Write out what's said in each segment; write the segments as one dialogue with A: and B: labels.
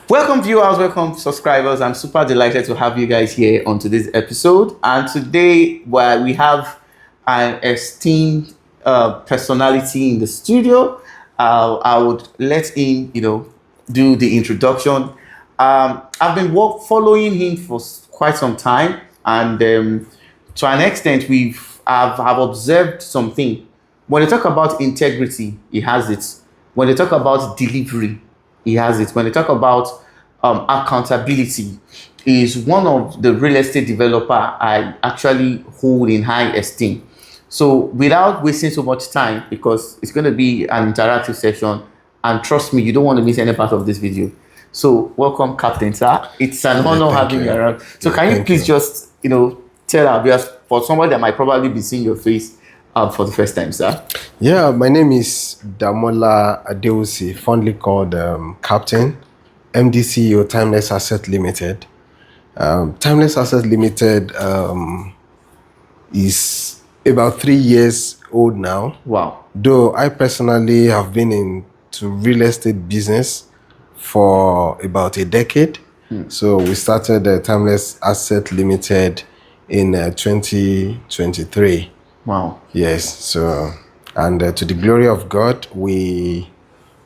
A: Welcome viewers, welcome subscribers. I'm super delighted to have you guys here on today's episode. And today we have an esteemed personality in the studio. I would let him, do the introduction. I've been following him for quite some time, and to an extent, I've observed something. When they talk about integrity, he has it. When they talk about delivery, he has it. When they talk about accountability, he is one of the real estate developer I actually hold in high esteem. So without wasting so much time, because it's going to be an interactive session, and trust me, you don't want to miss any part of this video. So welcome, Captain, sir. It's an honor having you around. So can you please just, tell our viewers, for somebody that might probably be seeing your face for the first time, sir?
B: Yeah, my name is Damola Adeusi, fondly called Captain, MD CEO, Timeless Asset Limited. Timeless Asset Limited is about 3 years old now.
A: Wow.
B: Though I personally have been into real estate business for about a decade. So we started Timeless Asset Limited in 2023.
A: Wow.
B: Yes. So, and to the glory of God, we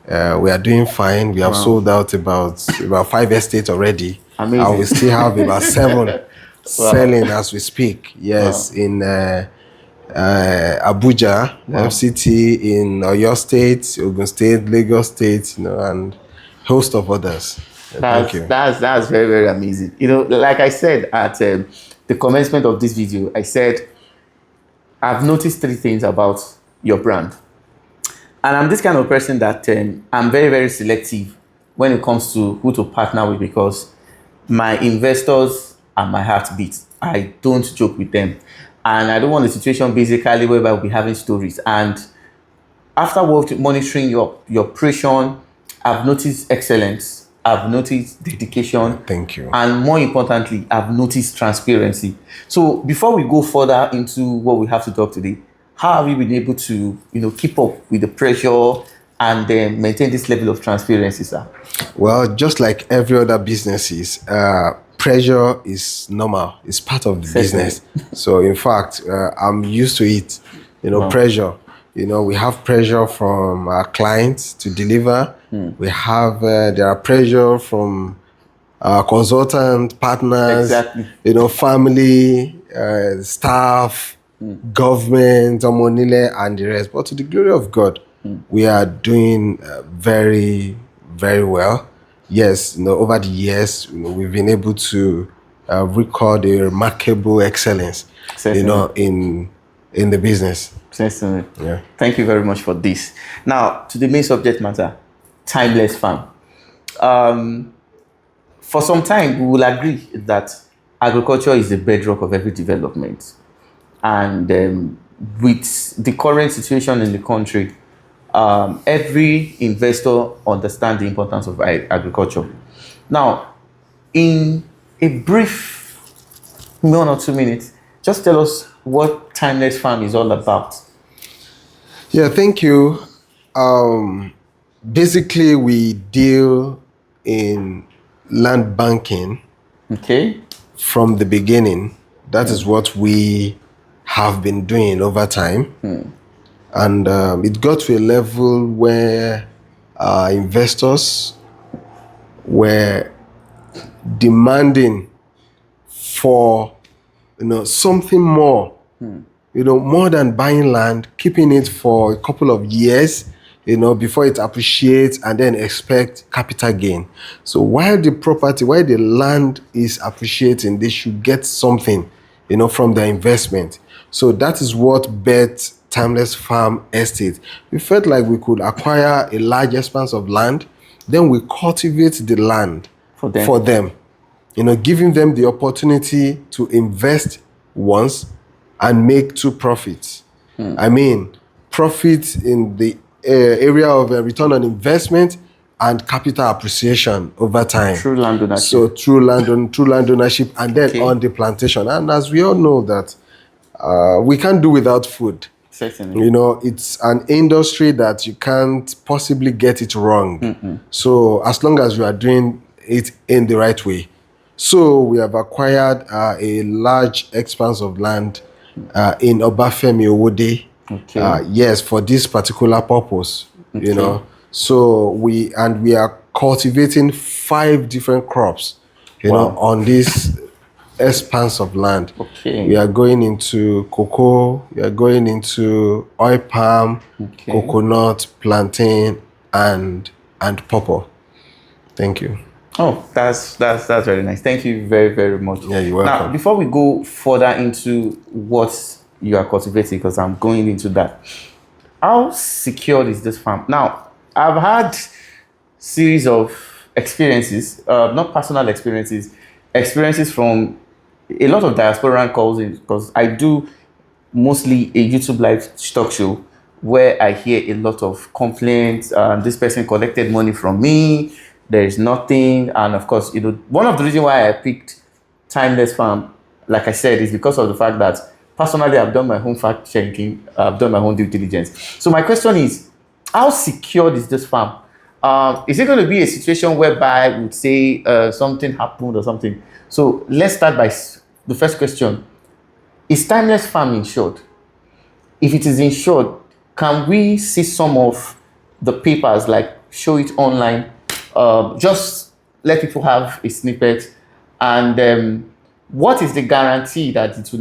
B: are doing fine. We have sold out about 5 estates already.
A: Amazing.
B: And we still have about 7 selling as we speak. Yes, in Abuja, FCT, in Oyo State, Ogun State, Lagos State, and host of others. Thank you.
A: That's very, very amazing. Like I said at the commencement of this video, I said, I've noticed 3 things about your brand. And I'm this kind of person that I'm very, very selective when it comes to who to partner with, because my investors are my heartbeat. I don't joke with them. And I don't want a situation basically where we'll be having stories. And after monitoring your operation, I've noticed excellence. I've noticed dedication.
B: Thank you.
A: And more importantly, I've noticed transparency. So before we go further into what we have to talk today, how have you been able to, keep up with the pressure and then maintain this level of transparency, sir?
B: Well, just like every other businesses, pressure is normal. It's part of the business. So in fact, I'm used to it. Pressure. We have pressure from our clients to deliver. We have there are pressure from our consultant partners.
A: Exactly.
B: Family, staff, government, Omonile, and the rest. But to the glory of God, we are doing very, very well. Yes, over the years, we've been able to record a remarkable excellence, in the business.
A: Certainly.
B: Yeah.
A: Thank you very much for this. Now, to the main subject matter, Timeless Farm. For some time, we will agree that agriculture is the bedrock of every development. And with the current situation in the country, every investor understands the importance of agriculture. Now, in a brief 1 or 2 minutes, just tell us what Timeless Farm is all about.
B: Yeah, thank you. Basically, we deal in land banking.
A: Okay.
B: From the beginning. That is what we have been doing over time. And it got to a level where investors were demanding for something more, more than buying land, keeping it for a couple of years, before it appreciates and then expect capital gain. So while the land is appreciating, they should get something, from the investment. So that is what bet Timeless Farm Estate. We felt like we could acquire a large expanse of land, then we cultivate the land for them. Giving them the opportunity to invest once and make 2 profits. I mean, profit in the area of return on investment and capital appreciation over time.
A: True land ownership.
B: So true land ownership, and then on the plantation. And as we all know that we can't do without food.
A: Certainly.
B: It's an industry that you can't possibly get it wrong. So as long as you are doing it in the right way. So we have acquired a large expanse of land in Obafemi Owode.
A: Okay.
B: Yes, for this particular purpose, you
A: Okay.
B: know. So we are cultivating 5 different crops, you know,
A: Wow.
B: on this expanse of land.
A: Okay.
B: We are going into cocoa, we are going into oil palm,
A: Okay.
B: coconut, plantain, and pawpaw. Thank you.
A: Oh, that's very nice. Thank you very, very much.
B: Yeah, you're welcome.
A: Now, before we go further into what you are cultivating, because I'm going into that, how secured is this farm? Now, I've had series of experiences, not personal experiences, experiences from a lot of diasporan calls in, because I do mostly a YouTube live talk show where I hear a lot of complaints. This person collected money from me. There is nothing, and of course, one of the reasons why I picked Timeless Farm, like I said, is because of the fact that personally I've done my own fact checking, I've done my own due diligence. So my question is, how secured is this farm? Is it going to be a situation whereby we would say something happened or something? So let's start by the first question. Is Timeless Farm insured? If it is insured, can we see some of the papers, like show it online? Just let people have a snippet. And what is the guarantee that it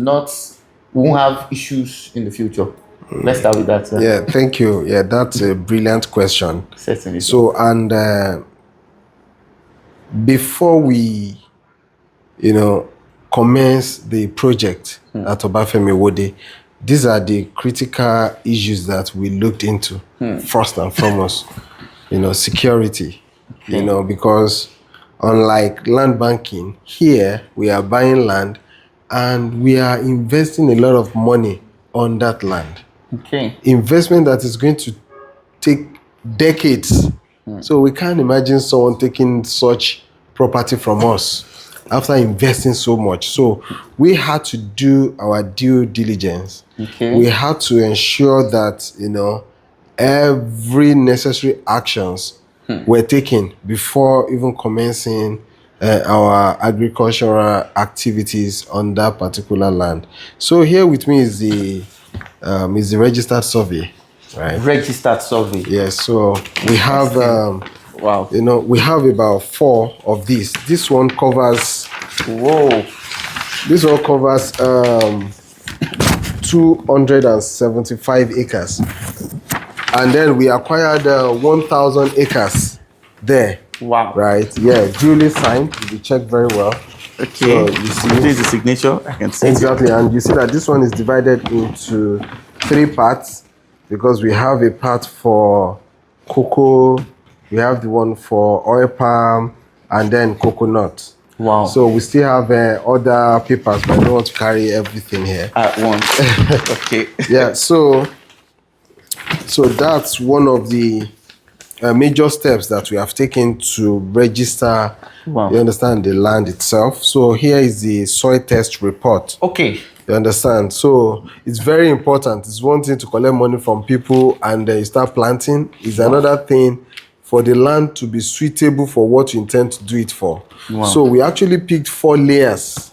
A: won't have issues in the future? Let's start with that.
B: Yeah, thank you. Yeah, that's a brilliant question.
A: Certainly.
B: So, and before we, commence the project at Obafemi Owode, these are the critical issues that we looked into first and foremost. Security.
A: Okay.
B: Because unlike land banking, here we are buying land and we are investing a lot of money on that land.
A: Okay.
B: Investment that is going to take decades. So we can't imagine someone taking such property from us after investing so much. So we had to do our due diligence.
A: Okay.
B: We had to ensure that, every necessary actions were taken before even commencing our agricultural activities on that particular land. So here with me is the registered survey, right?
A: Registered survey.
B: Yes. So we have
A: Wow.
B: we have about 4 of these. This one covers.
A: Whoa.
B: This one covers 275 acres, and then we acquired 1,000 acres there.
A: Wow.
B: Right. Yeah. Duly signed. You check very well.
A: Okay.
B: So you see,
A: this is the signature. I can see
B: exactly, and you see that this one is divided into 3 parts because we have a part for cocoa, we have the one for oil palm, and then coconut.
A: Wow.
B: So we still have other papers, but I don't want to carry everything here
A: at once. Okay.
B: Yeah. So that's one of the major steps that we have taken to register.
A: Wow.
B: You understand, the land itself. So here is the soil test report.
A: Okay.
B: You understand? So it's very important. It's one thing to collect money from people and you start planting. It's another thing for the land to be suitable for what you intend to do it for.
A: Wow.
B: So we actually picked 4 layers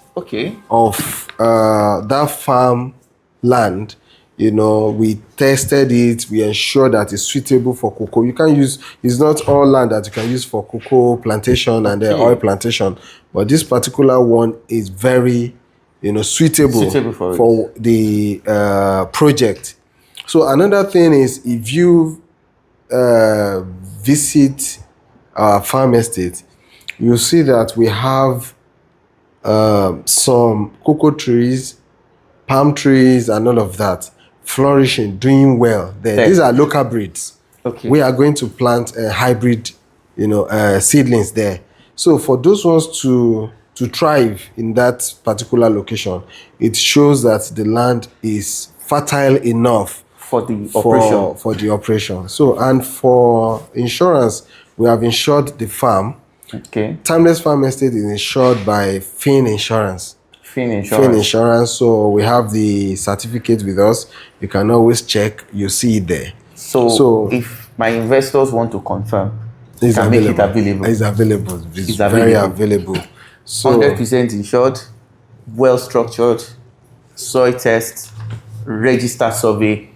B: of that farm land. We tested it. We ensured that it's suitable for cocoa. You can't use, it's not all land that you can use for cocoa plantation and oil plantation. But this particular one is very, suitable for the project. So another thing is, if you visit our farm estate, you'll see that we have some cocoa trees, palm trees, and all of that flourishing, doing well there. These are local breeds.
A: Okay.
B: We are going to plant hybrid, seedlings there. So for those ones to thrive in that particular location, it shows that the land is fertile enough
A: for the operation.
B: So, and for insurance, we have insured the farm.
A: Okay.
B: Timeless Farm Estate is insured by Fin Insurance.
A: Fin Insurance.
B: So we have the certificate with us. You can always check. You see it there.
A: So if my investors want to confirm,
B: It's
A: can make it
B: available.
A: available.
B: It's available. It's
A: It's
B: very
A: available.
B: available. So
A: 100% insured, well structured, soil test, register survey,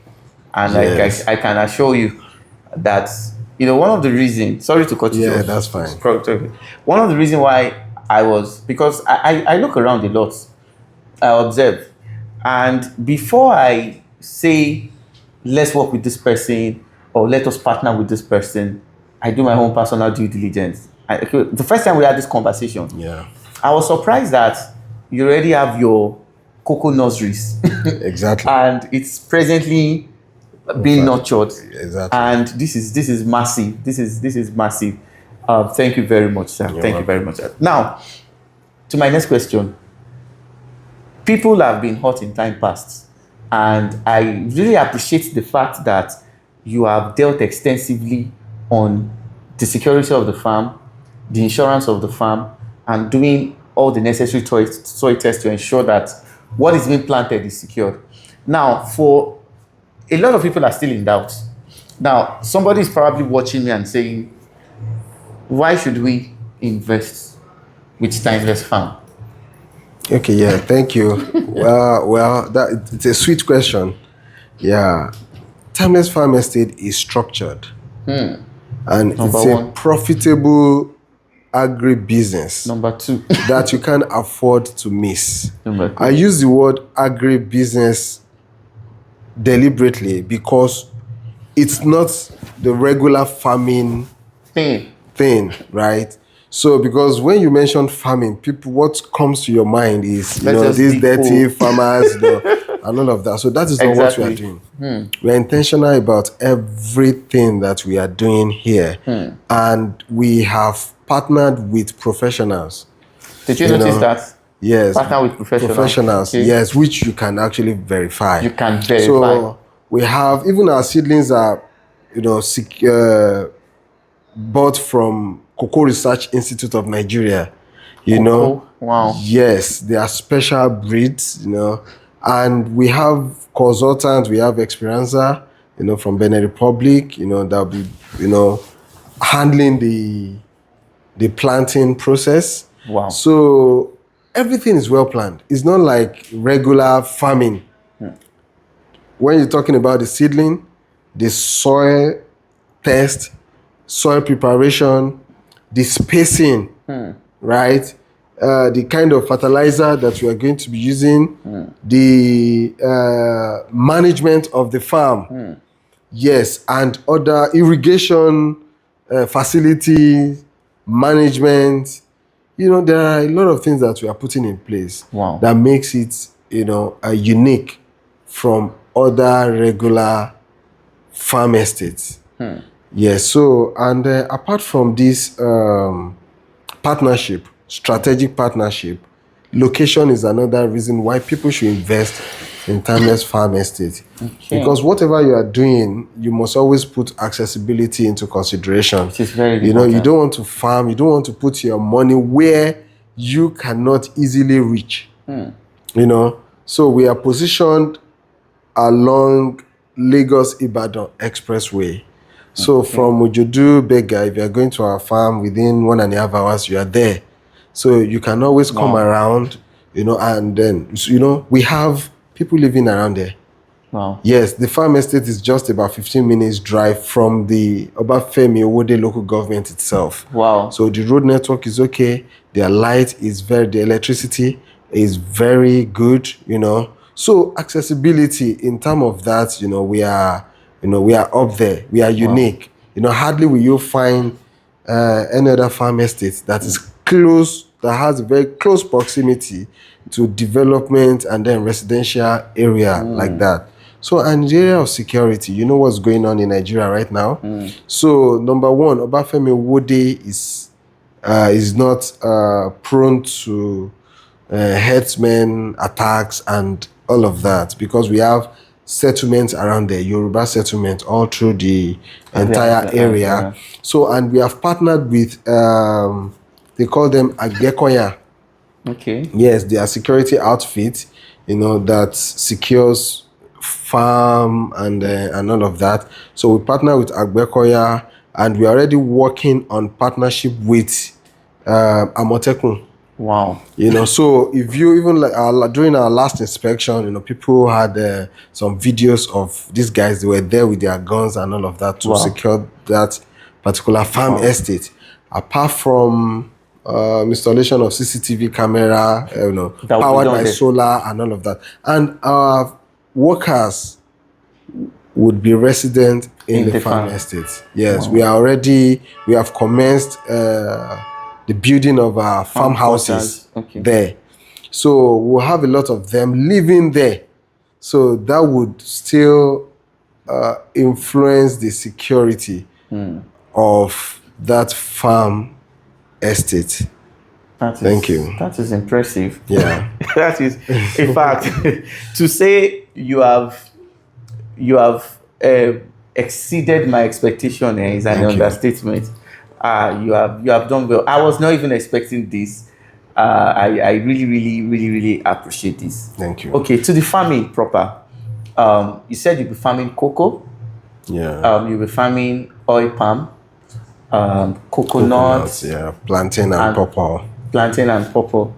A: and
B: yes.
A: I can assure you that one of the reasons. Sorry to cut you
B: Yeah,
A: off.
B: that's fine.
A: One of the reasons why I was, because I look around a lot, I observe, and before I say let's work with this person or let us partner with this person, I do my own personal due diligence. The first time we had this conversation,
B: Yeah.
A: I was surprised that you already have your cocoa nurseries.
B: Exactly.
A: And it's presently being nurtured.
B: Exactly.
A: And this is massive. This is massive. Thank you very much, sir. Thank you very much, sir. Now, to my next question. People have been hot in time past, and I really appreciate the fact that you have dealt extensively on the security of the farm, the insurance of the farm, and doing all the necessary soil tests to ensure that what is being planted is secured. Now, for a lot of people are still in doubt. Now, somebody is probably watching me and saying, why should we invest with Timeless Farm?
B: Okay, yeah, thank you. well, it's a sweet question. Yeah, Timeless Farm Estate is structured, and it's a profitable agribusiness.
A: Number two,
B: that you can't afford to miss.
A: Number two.
B: I use the word agribusiness deliberately because it's not the regular farming thing, right? So, because when you mention farming, people, what comes to your mind is, these dirty farmers, and all of that. So that is not what we are doing. We are intentional about everything that we are doing here. And we have partnered with professionals.
A: Did you notice that?
B: Yes.
A: Partner with professionals.
B: Okay. Yes, which you can actually verify.
A: You can verify.
B: So we have, even our seedlings are, bought from Cocoa Research Institute of Nigeria.
A: Wow.
B: Yes, they are special breeds, and we have consultants, we have Experienza, from Benin Republic, that'll be, handling the planting process.
A: Wow.
B: So everything is well planned. It's not like regular farming. When you're talking about the seedling, the soil test, soil preparation, the spacing, right? The kind of fertilizer that we are going to be using, the management of the farm, yes, and other irrigation facility management. There are a lot of things that we are putting in place that makes it, unique from other regular farm estates. Yes, so, and apart from this strategic partnership, location is another reason why people should invest in Timeless Farm Estate. Okay. Because whatever you are doing, you must always put accessibility into consideration.
A: Which is very important.
B: You don't want to farm, you don't want to put your money where you cannot easily reach. So we are positioned along Lagos-Ibadan Expressway. So from Ojodu, Bega, if you are going to our farm within 1.5 hours, you are there. So you can always come around, and then, we have people living around there.
A: Wow.
B: Yes, the farm estate is just about 15 minutes drive from the Obafemi Owode local government itself.
A: Wow.
B: So the road network is okay. The electricity is very good, So accessibility in terms of that, we are up there. We are unique. Hardly will you find any other farm estate that is close, that has a very close proximity to development and then residential area like that. So, and the area of security, you know what's going on in Nigeria right now. So, number one, Obafemi Owode is not prone to herdsmen attacks and all of that, because we have settlements around there, Yoruba settlement all through the entire area. So, and we have partnered with, they call them Agbekoya.
A: Okay.
B: Yes, they are security outfit, that secures farm and all of that. So we partner with Agbekoya, and we're already working on partnership with Amotekun.
A: Wow.
B: So if you even during our last inspection, people had some videos of these guys. They were there with their guns and all of that to secure that particular farm estate. Apart from installation of CCTV camera, powered by solar and all of that, and our workers would be resident in the farm estate. Yes, we have commenced the building of our farmhouses there. So we'll have a lot of them living there. So that would still influence the security of that farm estate. Thank you.
A: That is impressive.
B: Yeah.
A: That is, in fact, to say you have exceeded my expectation is an understatement. You have done well. I was not even expecting this. I really appreciate this.
B: Thank you.
A: Okay, to the farming proper. You said you'll be farming cocoa.
B: Yeah.
A: You'll be farming oil palm, coconuts.
B: Yeah, plantain and pawpaw.
A: Plantain and pawpaw,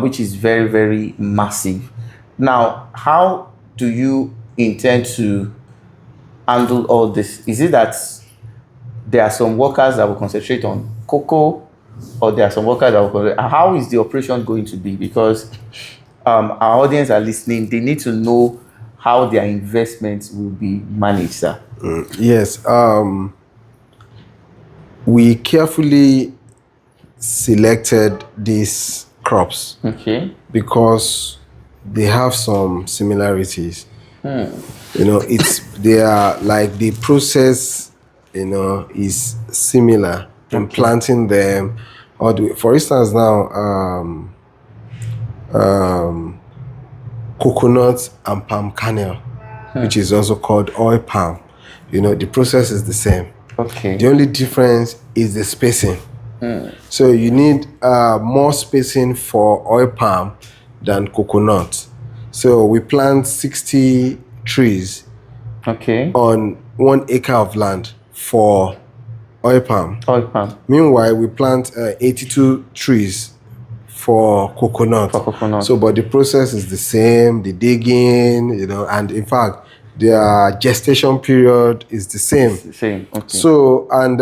A: which is very, very massive. Now, how do you intend to handle all this? Is it that there are some workers that will concentrate on cocoa, or there are some workers that will concentrate? How is the operation going to be? Because our audience are listening, they need to know how their investments will be managed, sir.
B: Yes. We carefully selected these crops because they have some similarities. They are like the process, is similar in planting them. For instance, now, coconut and palm kernel, which is also called oil palm. The process is the same.
A: Okay.
B: The only difference is the spacing. So you need more spacing for oil palm than coconut. So we plant 60 trees on 1 acre of land for oil palm. Meanwhile, we plant 82 trees for coconut. So, but the process is the same, the digging, and in fact, their gestation period is the same.
A: It's the same. Okay.
B: So, and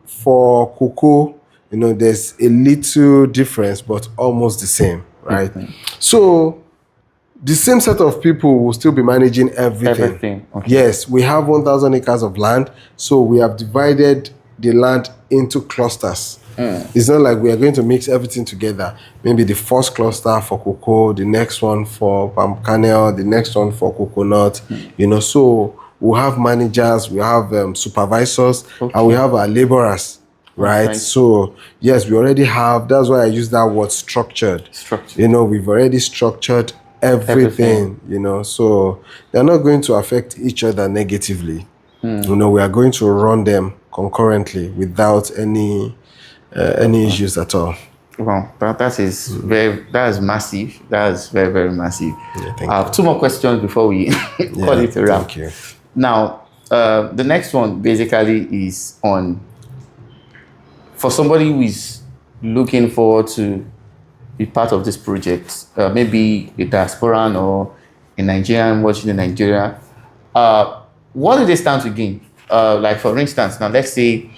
B: for cocoa, there's a little difference, but almost the same, right? So, the same set of people will still be managing everything.
A: Okay.
B: Yes, we have 1,000 acres of land, so we have divided the land into clusters. It's not like we are going to mix everything together. Maybe the first cluster for cocoa, the next one for palm kernel, the next one for coconut. So we have managers, we have supervisors, and we have our laborers, right? So yes, we already have. That's why I use that word structured. We've already structured everything. So they're not going to affect each other negatively. We are going to run them concurrently without any issues at all.
A: Wow, that is massive. That is very, very massive.
B: Yeah,
A: I have 2 more questions before we call it a wrap.
B: Thank you.
A: Now, the next one basically is on, for somebody who is looking forward to be part of this project, maybe a diasporan or a Nigerian watching in Nigeria, what do they stand to gain? Like for instance, now let's say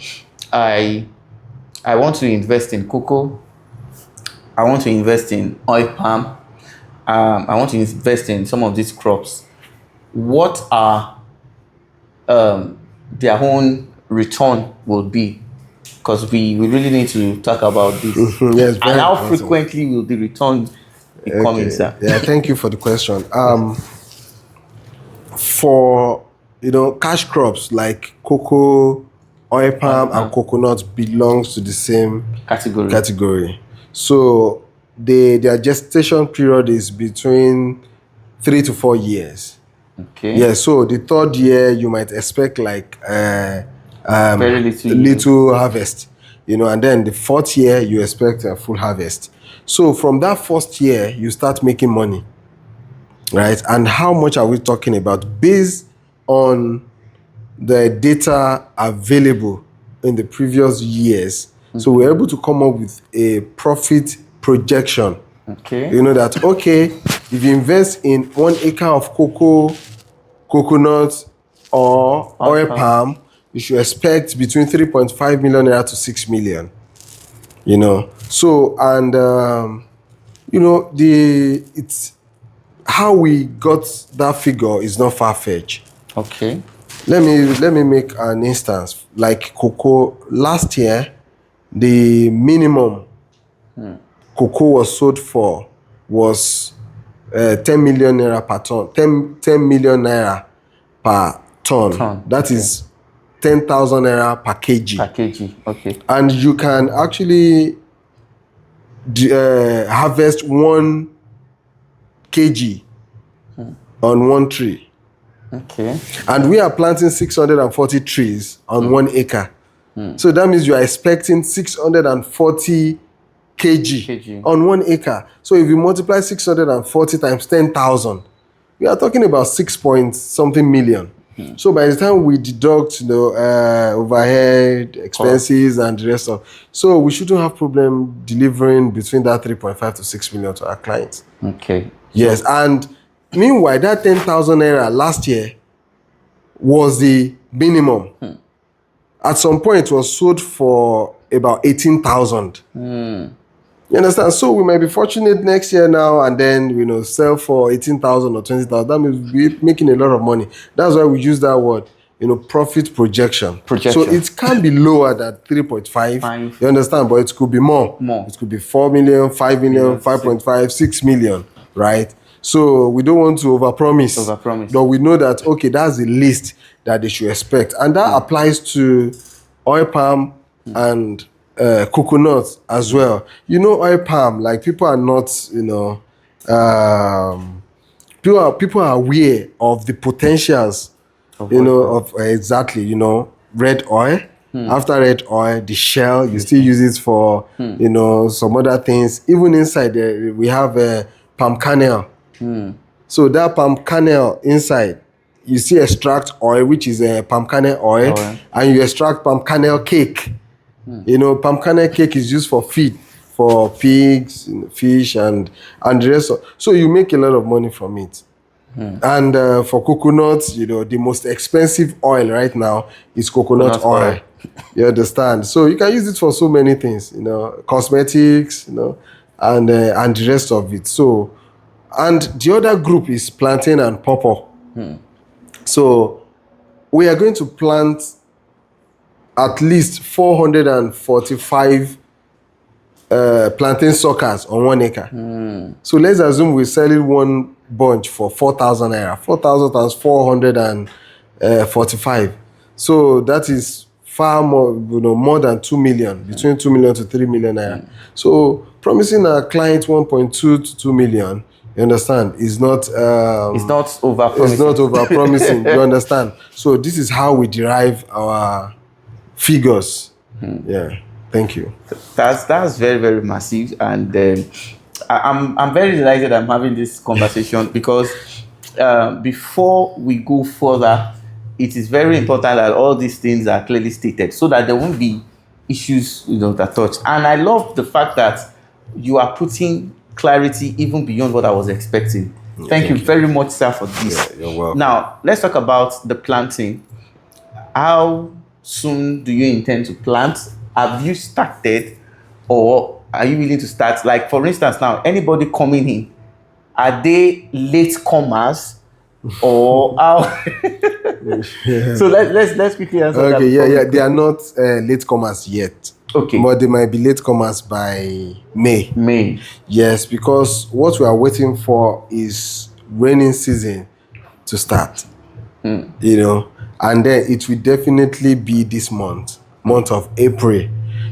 A: I want to invest in cocoa, I want to invest in oil palm, I want to invest in some of these crops. What are their own return will be? Because we really need to talk about this.
B: Yes,
A: and how frequently will the return be coming, sir?
B: Yeah, thank you for the question. For cash crops like cocoa, oil palm, and coconut belongs to the same category. So their gestation period is between 3 to 4 years.
A: Okay.
B: Yeah. So the 3rd year you might expect like
A: very
B: little harvest, and then the 4th year you expect a full harvest. So from that 1st year you start making money, right? And how much are we talking about? Based on the data available in the previous years. So we're able to come up with a profit projection.
A: Okay.
B: You know that, okay, if you invest in 1 acre of coconut or oil palm, you should expect between 3.5 million naira to 6 million. You know, so, and you know, it's how we got that figure is not far-fetched.
A: Okay.
B: Let me make an instance. Like cocoa, last year, the minimum cocoa was sold for was 10 million naira per ton. 10 million naira per ton. That is 10,000 naira per kg.
A: Per kg, okay.
B: And you can actually harvest 1 kg on 1 tree.
A: Okay.
B: And we are planting 640 trees on 1 acre. So that means you are expecting 640 kg on 1 acre. So if you multiply 640 times 10,000, we are talking about 6 point something million. So by the time we deduct the overhead expenses and the rest of, so we shouldn't have problem delivering between that 3.5 to 6 million to our clients.
A: Okay.
B: Yes, and meanwhile, that 10,000 naira last year was the minimum. At some point, it was sold for about 18,000. You understand? So we might be fortunate next year now and then, you know, sell for 18,000 or 20,000. That means we're making a lot of money. That's why we use that word, you know, profit projection. So it can be lower than 3.5. You understand? But it could be more. It could be 4 million, 5 million, 5.5, 6 million, right? So we don't want to overpromise. But we know that, okay, that's the least that they should expect. And that applies to oil palm and coconut as well. You know, oil palm, like people are not, you know, people are aware of the potentials, you know, of exactly, you know, red oil. After red oil, the shell, you still use it for, you know, some other things. Even inside there, we have palm kernel. So that palm kernel inside, you see extract oil, which is a palm kernel oil, and you extract palm kernel cake. You know, palm kernel cake is used for feed for pigs, fish, and the rest of. So you make a lot of money from it. And for coconuts, you know, the most expensive oil right now is coconut oil. You understand? So you can use it for so many things, you know, cosmetics, you know, and the rest of it. So, and the other group is plantain and pawpaw. So we are going to plant at least 445 plantain suckers on 1 acre. So let's assume we're selling 1 bunch for 4,000 naira. 4,000 times 445. So that is far more, you know, more than 2 million, between 2 million to 3 million naira. So promising our client 1.2 to 2 million, you understand, is not
A: it's not over promising.
B: It's not over promising. You understand? So this is how we derive our figures. Yeah, thank you.
A: That's very, very massive, and I'm very delighted I'm having this conversation because before we go further, it is very important that all these things are clearly stated so that there won't be issues, you know, that touch. And I love the fact that you are putting clarity even beyond what I was expecting. Thank you very much, sir, for this.
B: Yeah, you're welcome.
A: Now, let's talk about the planting. How soon do you intend to plant? Have you started, or are you willing to start? Like, for instance, now, anybody coming in, are they late comers or how? So let's quickly answer that.
B: Okay, yeah. They are not late comers yet.
A: Okay.
B: But they might be late comers by May.
A: May.
B: Yes, because what we are waiting for is raining season to start. You know, and then it will definitely be this month of April.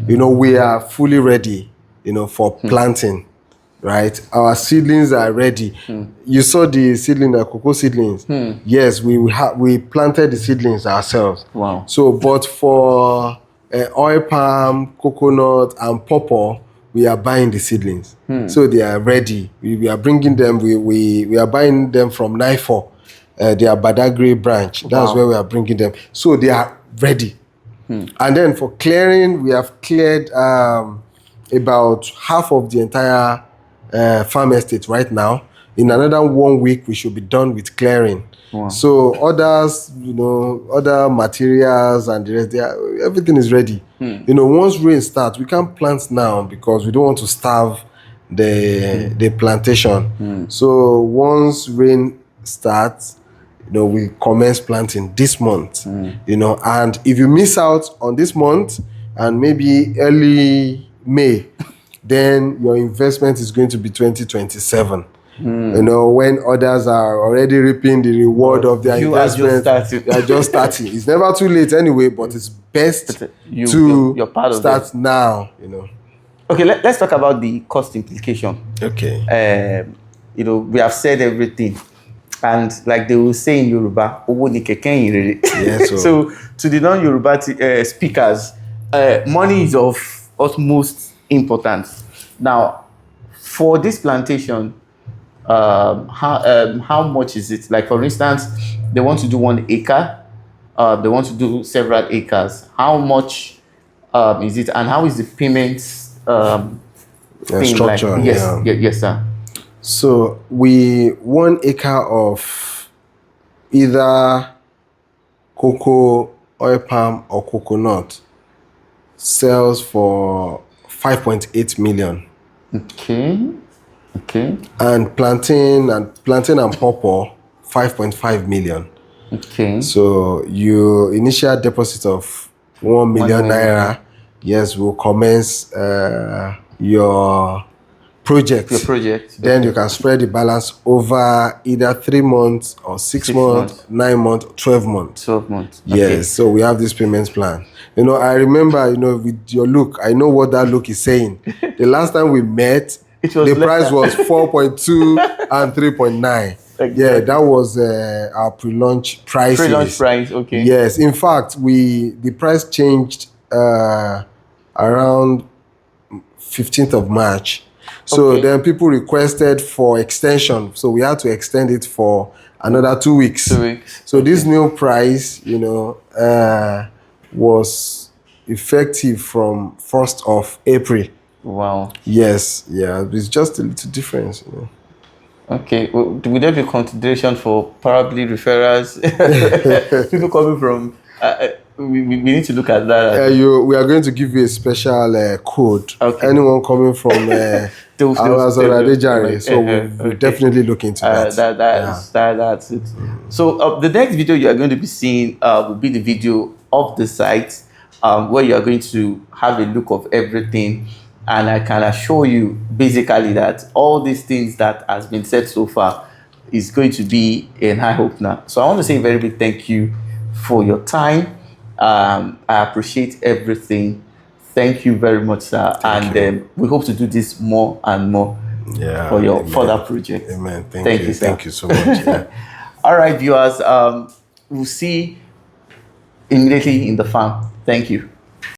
B: You know, we are fully ready, you know, for planting, right? Our seedlings are ready. You saw the seedling, the cocoa seedlings. Yes, we planted the seedlings ourselves.
A: Wow.
B: So, but for oil palm, coconut, and pawpaw, we are buying the seedlings. So they are ready. We are bringing them. We are buying them from NIFO, their Badagry branch. That's where we are bringing them. So they are ready. And then for clearing, we have cleared about half of the entire farm estate right now. In another 1 week, we should be done with clearing.
A: Wow.
B: So others, other materials and the rest, everything is ready. Once rain starts, we can't plant now because we don't want to starve the plantation. So once rain starts, we commence planting this month. And if you miss out on this month and maybe early May, then your investment is going to be 2027. When others are already reaping the reward of their investment. You are just starting. It's never too late anyway, but it's best
A: you're part of
B: start now.
A: Okay, let's talk about the cost implication.
B: Okay.
A: We have said everything. And like they will say in Yoruba,
B: yes,
A: so to the non-Yoruba speakers, money is of utmost importance. Now, for this plantation, how much is it? Like, for instance, they want to do 1 acre, they want to do several acres. How much is it, and how is the payments
B: structure?
A: Like? Yes, sir.
B: So 1 acre of either cocoa, oil palm, or coconut sells for 5.8 million.
A: Okay.
B: And plantain and pawpaw, 5.5 million.
A: Okay.
B: So your initial deposit of 1 million naira, yes, will commence your project. Then you can spread the balance over either 3 months or 6 months, 9 months, 12 months.
A: 12 months.
B: Yes.
A: Okay.
B: So we have this payments plan. I remember, with your look, I know what that look is saying. The last time we met, the price was 4.2 and 3.9. Exactly. Yeah, that was our pre-launch price.
A: Pre-launch price, okay.
B: Yes. In fact, the price changed around 15th of March. So then people requested for extension. So we had to extend it for another 2 weeks.
A: 2 weeks.
B: So this new price, was effective from 1st of April.
A: Wow.
B: Yes. Yeah. It's just a little difference.
A: Okay. Well, would there be consideration for probably referrals? People coming from... we need to look at that.
B: We are going to give you a special code. Okay. Anyone coming from so we'll definitely look into that.
A: That's it. So the next video you are going to be seeing will be the video of the site where you are going to have a look of everything. And I can assure you basically that all these things that has been said so far is going to be an eye-opener. So I want to say a very big thank you for your time. I appreciate everything. Thank you very much, sir. We hope to do this more and more for your further projects.
B: Amen. Thank you, sir. Thank you so much. Yeah.
A: All right, viewers. We'll see immediately in the farm. Thank you.